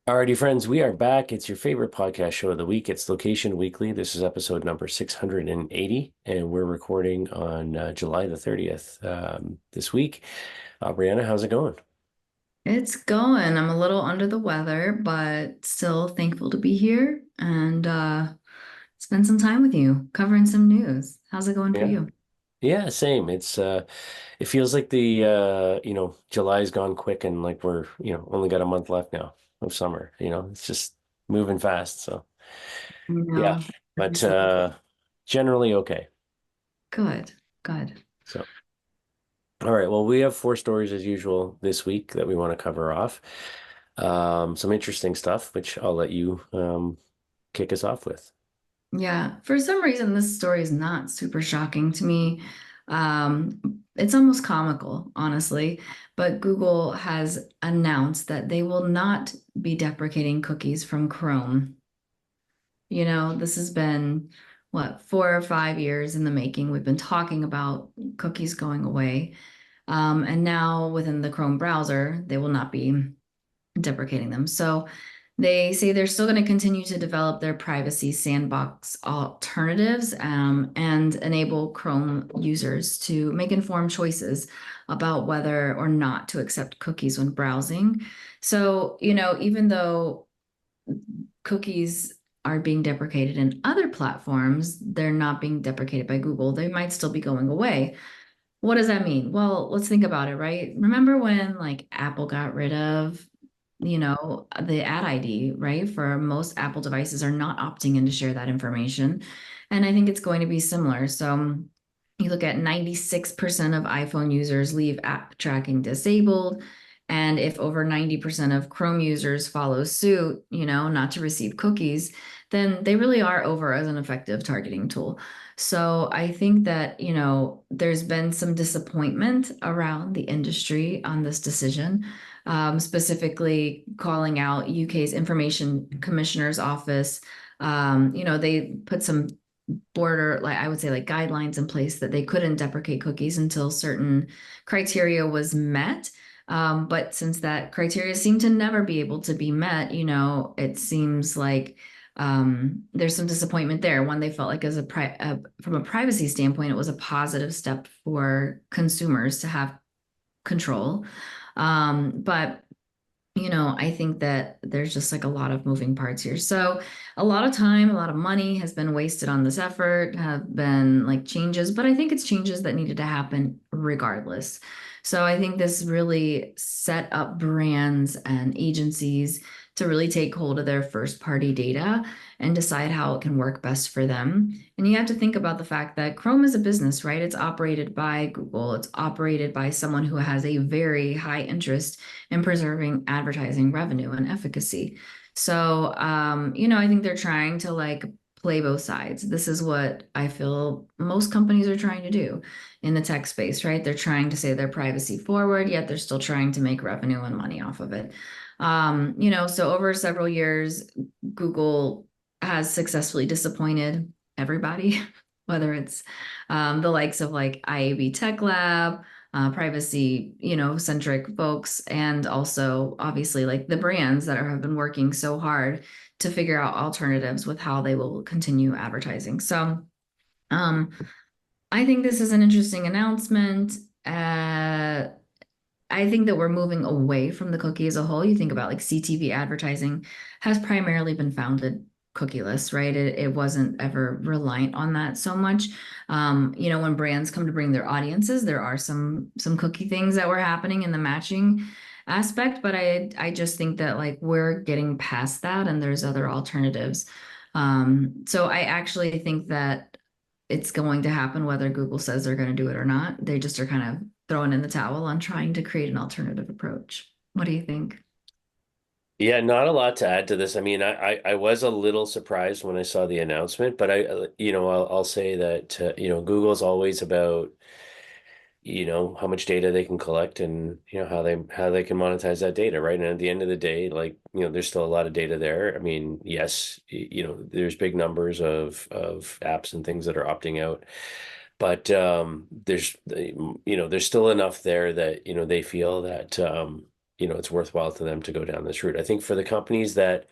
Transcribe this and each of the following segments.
Alrighty, friends, we are back. It's your favorite podcast show of the week. It's Location Weekly. This is episode number 680, and we're recording on July the 30th this week. Brianna, how's it going? It's going. I'm a little under the weather, but still thankful to be here and spend some time with you covering some news. How's it going for Yeah. you? Yeah, same. It feels like July's gone quick and like we're, only got a month left now of summer. It's just moving fast. So, yeah, No, but seriously. generally okay. Good, good. So. All right. Well, we have four stories as usual this week that we want to cover off. Some interesting stuff, which I'll let you kick us off with. Yeah, for some reason, this story is not super shocking to me. It's almost comical, honestly, but Google has announced that they will not be deprecating cookies from Chrome. This has been what, 4 or 5 years in the making. We've been talking about cookies going away. And now within the Chrome browser, they will not be deprecating them. So they say they're still going to continue to develop their privacy sandbox alternatives and enable Chrome users to make informed choices about whether or not to accept cookies when browsing. So, even though cookies are being deprecated in other platforms, they're not being deprecated by Google. They might still be going away. What does that mean? Well, let's think about it, right? Remember when like Apple got rid of, the ad ID, right? For most Apple devices are not opting in to share that information. And I think it's going to be similar. So you look at 96% of iPhone users leave app tracking disabled. And if over 90% of Chrome users follow suit, not to receive cookies, then they really are over as an effective targeting tool. So I think that, there's been some disappointment around the industry on this decision, specifically calling out UK's Information Commissioner's Office. They put some border, like I would say, like guidelines in place that they couldn't deprecate cookies until certain criteria was met. But since that criteria seem to never be able to be met, it seems like there's some disappointment there. One, they felt like from a privacy standpoint, it was a positive step for consumers to have control. But I think that there's just like a lot of moving parts here. So a lot of time, a lot of money has been wasted on this effort, have been like changes, but I think it's changes that needed to happen regardless. So I think this really set up brands and agencies to really take hold of their first party data and decide how it can work best for them. And you have to think about the fact that Chrome is a business, right? It's operated by Google. It's operated by someone who has a very high interest in preserving advertising revenue and efficacy. So, I think they're trying to like play both sides. This is what I feel most companies are trying to do in the tech space, right? They're trying to say they're privacy forward, yet they're still trying to make revenue and money off of it. So over several years, Google has successfully disappointed everybody, whether it's the likes of like IAB Tech Lab, privacy, centric folks, and also obviously like the brands that have been working so hard to figure out alternatives with how they will continue advertising. So, um, I think this is an interesting announcement. Uh, I think that we're moving away from the cookie as a whole. You think about like CTV advertising has primarily been founded cookieless, right? It wasn't ever reliant on that so much. When brands come to bring their audiences, there are some cookie things that were happening in the matching aspect, but I just think that like we're getting past that and there's other alternatives. So I actually think that it's going to happen whether Google says they're going to do it or not. They just are kind of throwing in the towel on trying to create an alternative approach. What do you think? Yeah, not a lot to add to this. I mean, I was a little surprised when I saw the announcement, but I'll say that, Google's always about how much data they can collect and how they can monetize that data, right? And at the end of the day, like, there's still a lot of data there. I mean, yes, there's big numbers of apps and things that are opting out, but there's still enough there that they feel that it's worthwhile to them to go down this route. I think for the companies that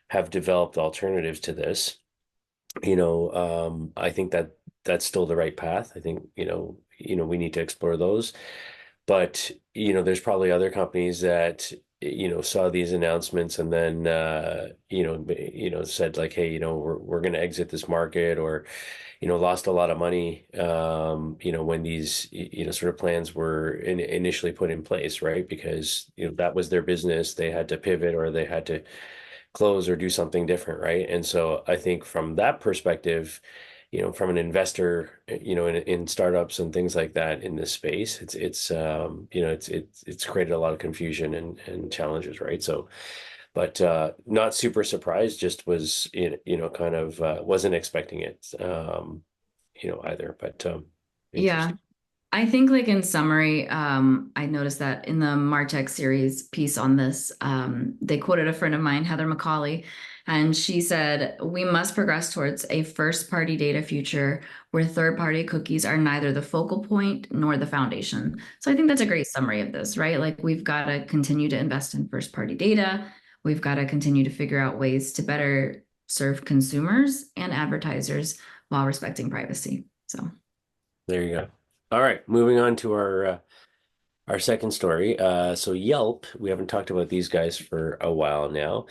have developed alternatives to this, I think that that's still the right path. I think, we need to explore those. But, there's probably other companies that, saw these announcements and then, said like, hey, we're going to exit this market, or, lost a lot of money, when these, sort of plans were initially put in place, right? Because, that was their business. They had to pivot, or they had to close or do something different, right? And so I think from that perspective, from an investor, in startups and things like that in this space, it's created a lot of confusion and challenges, right? So, but not super surprised, just was, kind of wasn't expecting it, either. But Yeah. interesting. I think like in summary, I noticed that in the Martech series piece on this, they quoted a friend of mine, Heather McCauley, and she said, "We must progress towards a first-party data future where third-party cookies are neither the focal point nor the foundation." So I think that's a great summary of this, right? Like we've got to continue to invest in first-party data. We've got to continue to figure out ways to better serve consumers and advertisers while respecting privacy. So. There you go. All right, moving on to our second story. So Yelp, we haven't talked about these guys for a while now,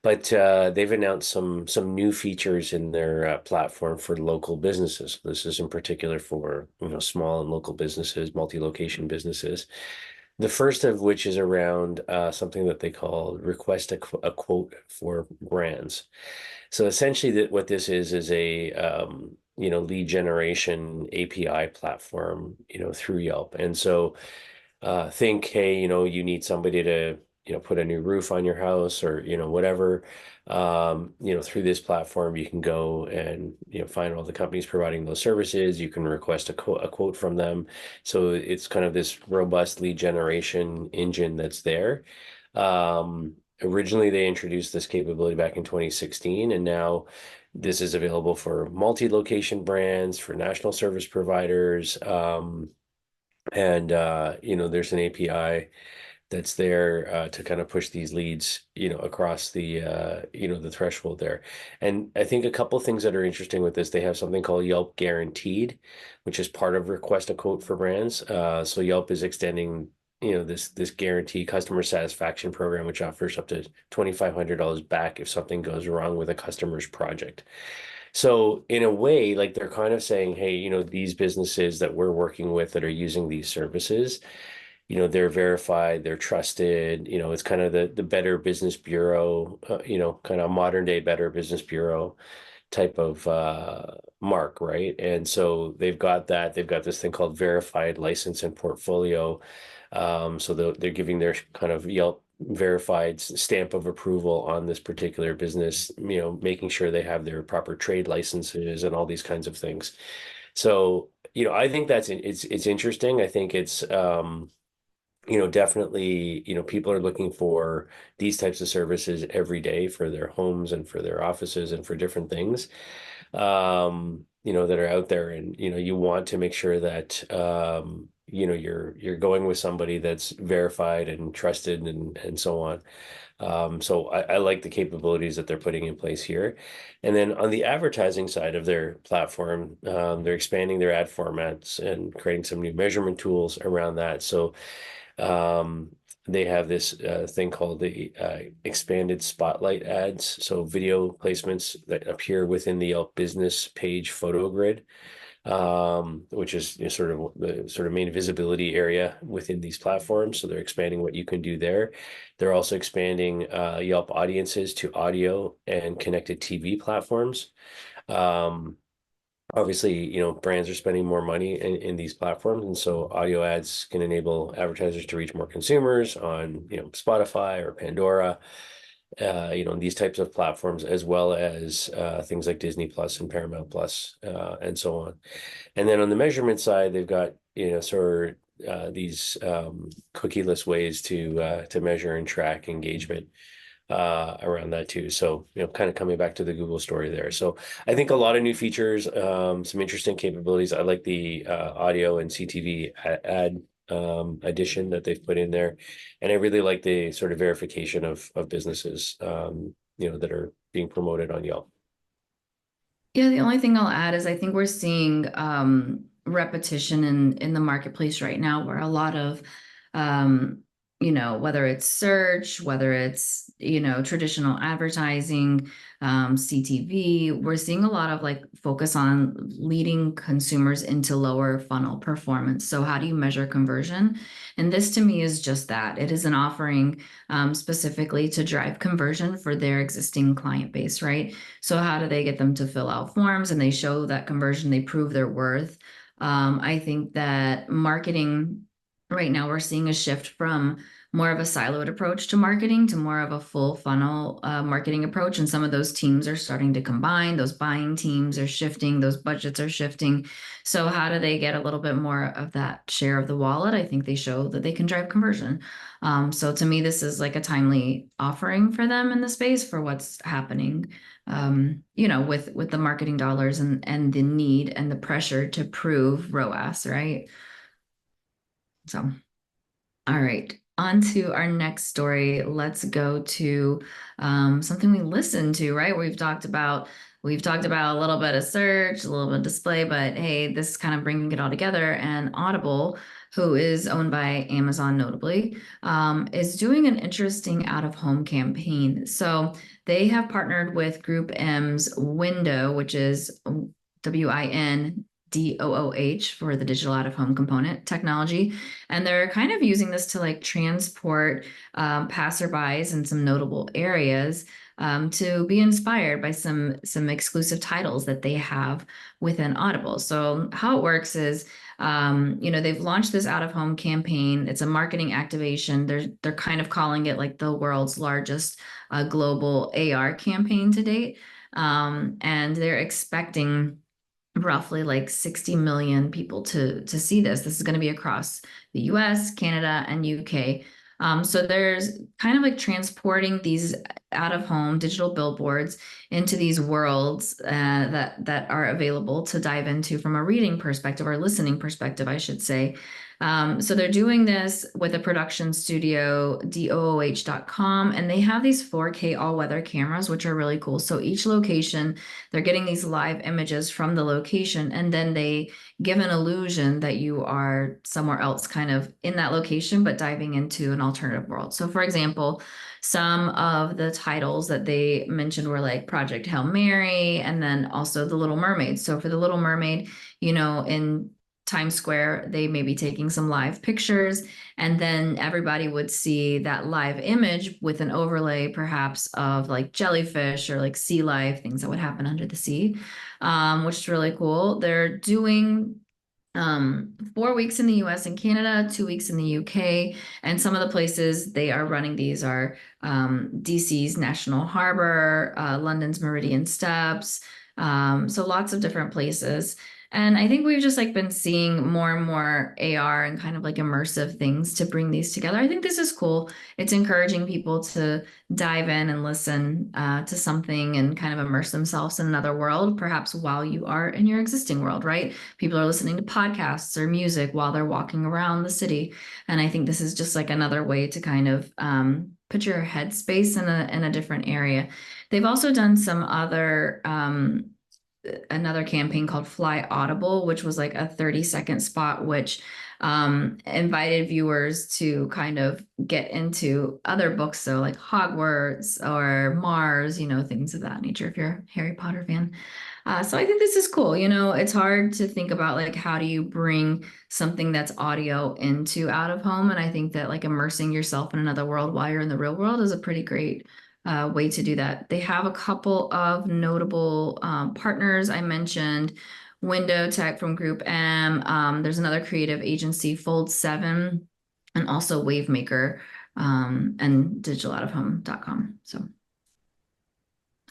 but they've announced some new features in their platform for local businesses. This is in particular for small and local businesses, multi-location businesses. The first of which is around something that they call request a quote for brands. So essentially, what this is a lead generation API platform, through Yelp. And so think, hey, you need somebody to, put a new roof on your house, or, whatever. Through this platform, you can go and, find all the companies providing those services. You can request a quote from them. So it's kind of this robust lead generation engine that's there. Originally, they introduced this capability back in 2016, and now this is available for multi-location brands, for national service providers. And there's an API that's there to kind of push these leads, across the threshold there. And I think a couple things that are interesting with this, they have something called Yelp Guaranteed, which is part of Request a Quote for brands. So Yelp is extending, this guarantee customer satisfaction program, which offers up to $2,500 back if something goes wrong with a customer's project. So in a way, like they're kind of saying, hey, these businesses that we're working with that are using these services, they're verified, they're trusted, it's kind of the Better Business Bureau, kind of modern day Better Business Bureau type of mark, right? And so they've got this thing called verified license and portfolio. So they're giving their kind of Yelp verified stamp of approval on this particular business, making sure they have their proper trade licenses and all these kinds of things. So, I think it's interesting. I think it's definitely, people are looking for these types of services every day for their homes and for their offices and for different things, that are out there. And, you want to make sure that, you're going with somebody that's verified and trusted and so on. So I like the capabilities that they're putting in place here. And then on the advertising side of their platform, they're expanding their ad formats and creating some new measurement tools around that. So um, they have this thing called the expanded spotlight ads. So video placements that appear within the Yelp business page photo grid, which is sort of the sort of main visibility area within these platforms. So they're expanding what you can do there. They're also expanding Yelp audiences to audio and connected TV platforms. Um, Obviously, brands are spending more money in these platforms, and so audio ads can enable advertisers to reach more consumers on, Spotify or Pandora, these types of platforms, as well as things like Disney Plus and Paramount Plus, and so on. And then on the measurement side, they've got, sort of these cookieless ways to measure and track engagement around that too. So, kind of coming back to the Google story there. So I think a lot of new features, some interesting capabilities. I like the audio and CTV ad addition that they've put in there, and I really like the sort of verification of businesses, that are being promoted on Yelp. Yeah, the only thing I'll add is I think we're seeing repetition in the marketplace right now, where a lot of um, whether it's search, whether it's traditional advertising, CTV, we're seeing a lot of like focus on leading consumers into lower funnel performance. So how do you measure conversion? And this to me is just that. It is an offering specifically to drive conversion for their existing client base, right? So how do they get them to fill out forms and they show that conversion, they prove their worth? I think that marketing right now we're seeing a shift from more of a siloed approach to marketing to more of a full funnel marketing approach. And some of those teams are starting to combine, those buying teams are shifting, those budgets are shifting. So how do they get a little bit more of that share of the wallet? I think they show that they can drive conversion. So to me, this is like a timely offering for them in the space for what's happening, with the marketing dollars and the need and the pressure to prove ROAS, right? So, all right, on to our next story. Let's go to something we listen to, right? We've talked about a little bit of search, a little bit of display, but hey, this is kind of bringing it all together. And Audible, who is owned by Amazon notably, is doing an interesting out-of-home campaign. So they have partnered with Group M's Window, which is WINDOOH for the digital out-of-home component technology. And they're kind of using this to like transport passerbys in some notable areas to be inspired by some exclusive titles that they have within Audible. So how it works is, they've launched this out of home campaign. It's a marketing activation. They're kind of calling it like the world's largest global AR campaign to date, and they're expecting roughly like 60 million people to see this. This is going to be across the US, Canada, and UK. So there's kind of like transporting these out of home digital billboards into these worlds that are available to dive into from a reading perspective or listening perspective, I should say. So they're doing this with a production studio, DOOH.com, and they have these 4K all-weather cameras, which are really cool. So each location, they're getting these live images from the location, and then they give an illusion that you are somewhere else, kind of in that location, but diving into an alternative world. So, for example, some of the titles that they mentioned were like Project Hail Mary and then also The Little Mermaid. So, for The Little Mermaid, in Times Square, they may be taking some live pictures, and then everybody would see that live image with an overlay, perhaps of like jellyfish or like sea life, things that would happen under the sea, which is really cool. They're doing 4 weeks in the US and Canada, 2 weeks in the UK. And some of the places they are running these are DC's National Harbor, London's Meridian Steps. So lots of different places. And I think we've just like been seeing more and more AR and kind of like immersive things to bring these together. I think this is cool. It's encouraging people to dive in and listen to something and kind of immerse themselves in another world, perhaps while you are in your existing world, right? People are listening to podcasts or music while they're walking around the city. And I think this is just like another way to kind of put your headspace in a different area. They've also done some other another campaign called Fly Audible, which was like a 30-second spot, which invited viewers to kind of get into other books. So like Hogwarts or Mars, things of that nature, if you're a Harry Potter fan. So I think this is cool. It's hard to think about like how do you bring something that's audio into out of home. And I think that like immersing yourself in another world while you're in the real world is a pretty great way to do that. They have a couple of notable partners. I mentioned Window Tech from Group M. There's another creative agency, Fold 7, and also Wavemaker and digitaloutofhome.com. So that's it.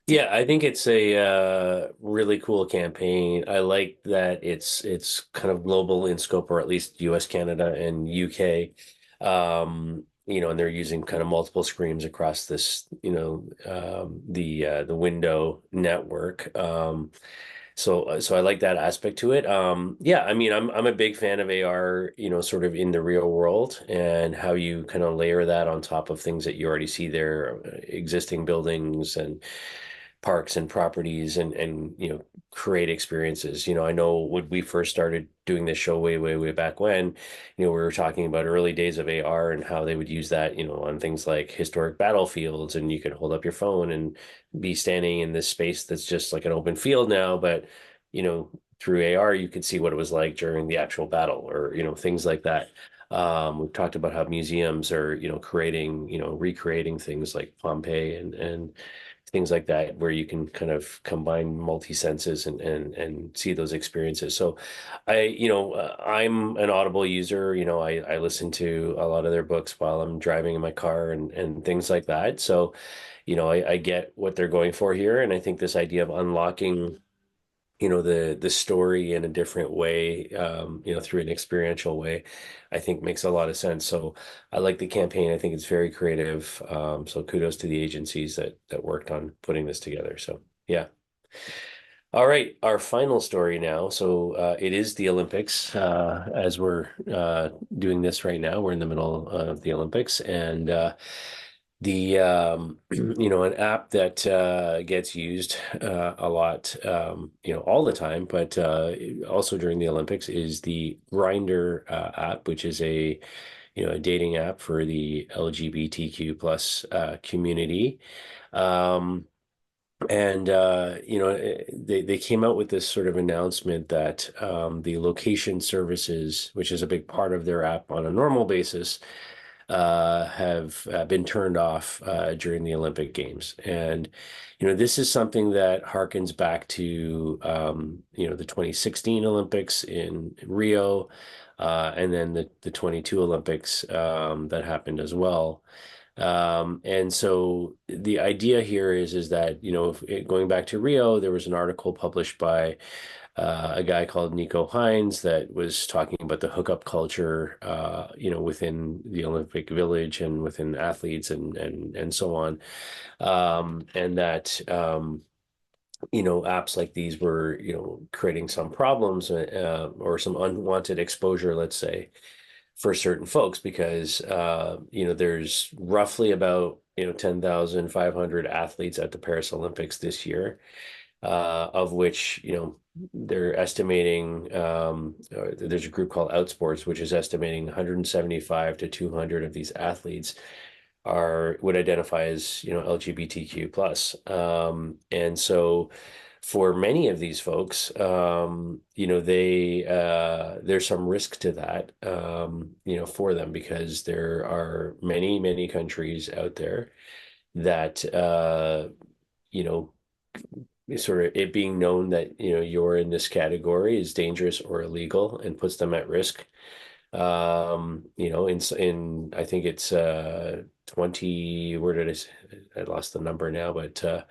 Yeah, I think it's a really cool campaign. I like that it's kind of global in scope, or at least US, Canada, and UK. And they're using kind of multiple screens across this, the window network. So I like that aspect to it. Yeah, I mean, I'm a big fan of AR, sort of in the real world and how you kind of layer that on top of things that you already see there, existing buildings and parks and properties and create experiences. I know when we first started doing this show way back when, we were talking about early days of AR and how they would use that, on things like historic battlefields, and you could hold up your phone and be standing in this space that's just like an open field now, but through AR you could see what it was like during the actual battle, or things like that. We've talked about how museums are, creating, recreating things like Pompeii and things like that, where you can kind of combine multi senses and see those experiences. So, I'm an Audible user. I listen to a lot of their books while I'm driving in my car and things like that. So, I get what they're going for here, and I think this idea of unlocking the story in a different way, through an experiential way, I think makes a lot of sense. So I like the campaign. I think it's very creative. So kudos to the agencies that worked on putting this together. So yeah. All right, our final story now. So it is the Olympics. As we're doing this right now, we're in the middle of the Olympics, and the an app that gets used a lot, all the time, but also during the Olympics, is the Grindr app, which is a dating app for the LGBTQ plus community. Um, and they came out with this sort of announcement that the location services, which is a big part of their app on a normal basis, have been turned off during the Olympic Games. And this is something that harkens back to the 2016 Olympics in Rio, and then the 22 Olympics that happened as well. And so the idea here is that, going back to Rio, there was an article published by a guy called Nico Hines that was talking about the hookup culture, within the Olympic Village and within athletes and so on. And that, apps like these were, creating some problems, or some unwanted exposure, let's say, for certain folks, because there's roughly about 10,500 athletes at the Paris Olympics this year, of which they're estimating, there's a group called Outsports, which is estimating 175 to 200 of these athletes would identify as LGBTQ plus, and so for many of these folks, there's some risk to that, for them, because there are many countries out there that, you know, sort of it being known that you're in this category is dangerous or illegal and puts them at risk. In I think it's 20, where did I lost the number now, but I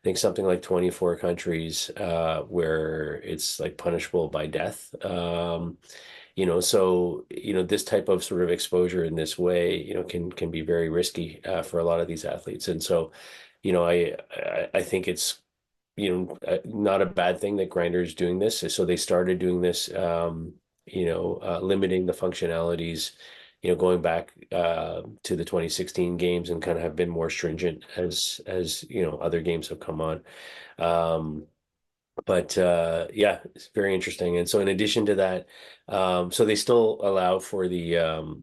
think something like 24 countries where it's like punishable by death. So this type of sort of exposure in this way, can be very risky for a lot of these athletes. And so, I think it's not a bad thing that Grindr is doing this. So they started doing this, limiting the functionalities, going back to the 2016 games, and kind of have been more stringent as other games have come on. Um, but yeah, it's very interesting. And so in addition to that, so they still allow for the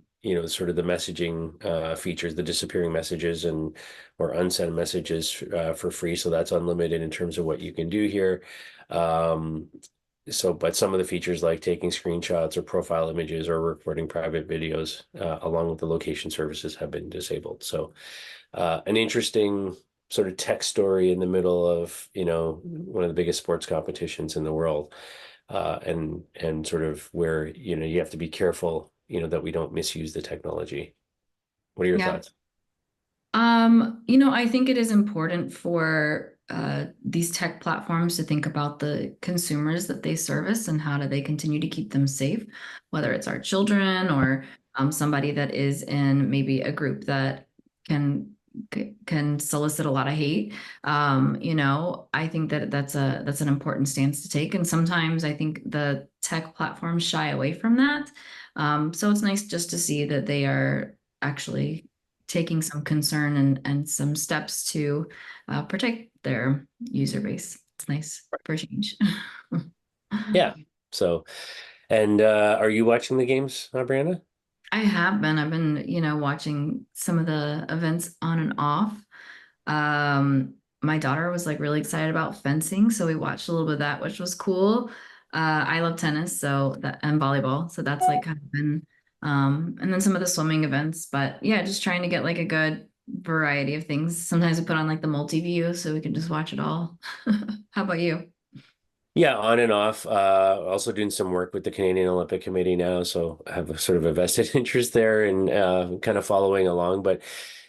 sort of the messaging features, the disappearing messages and or unsent messages for free. So that's unlimited in terms of what you can do here. Um, but some of the features like taking screenshots or profile images or recording private videos, along with the location services, have been disabled. So an interesting sort of tech story in the middle of, one of the biggest sports competitions in the world, and sort of where, you have to be careful, that we don't misuse the technology. What are your Yeah. thoughts? I think it is important for these tech platforms to think about the consumers that they service and how do they continue to keep them safe, whether it's our children or somebody that is in maybe a group that can can solicit a lot of hate. I think that that's an important stance to take. And sometimes I think the tech platforms shy away from that. So it's nice just to see that they are actually taking some concern and some steps to protect their user base. It's nice for a change. Yeah. So, and are you watching the games, Brianna? I have been. I've been, watching some of the events on and off. My daughter was like really excited about fencing, so we watched a little bit of that, which was cool. I love tennis, so that and volleyball, so that's like kind of been, and then some of the swimming events. But yeah, just trying to get like a good variety of things. Sometimes we put on like the multi-view so we can just watch it all. How about you? Yeah, on and off. Also doing some work with the Canadian Olympic Committee now, so I have a sort of a vested interest there and kind of following along. But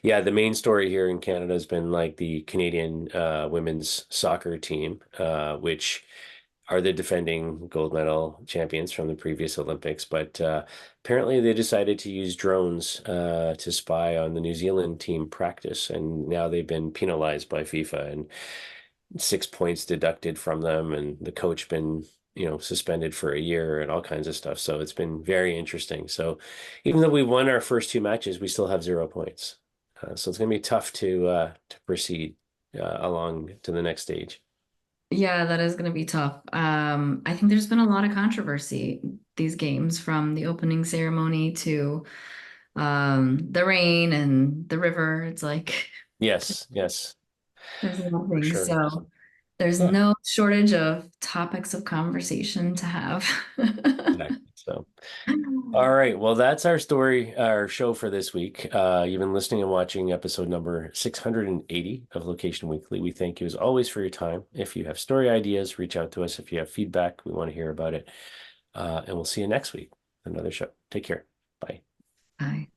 yeah, the main story here in Canada has been like the Canadian women's soccer team, which are the defending gold medal champions from the previous Olympics. But apparently they decided to use drones to spy on the New Zealand team practice, and now they've been penalized by FIFA and 6 points deducted from them, and the coach been suspended for a year and all kinds of stuff. So it's been very interesting. So even though we won our first two matches, we still have 0 points. So it's going to be tough to proceed along to the next stage. Yeah, that is going to be tough. I think there's been a lot of controversy these games from the opening ceremony to the rain and the river. It's like Yes, yes, there's a lot of for things. sure. So there's Yeah, no shortage of topics of conversation to have. exactly. So. All right. Well, that's our story, our show for this week. You've been listening and watching episode number 680 of Location Weekly. We thank you as always for your time. If you have story ideas, reach out to us. If you have feedback, we want to hear about it. And we'll see you next week. Another show. Take care. Bye. Bye.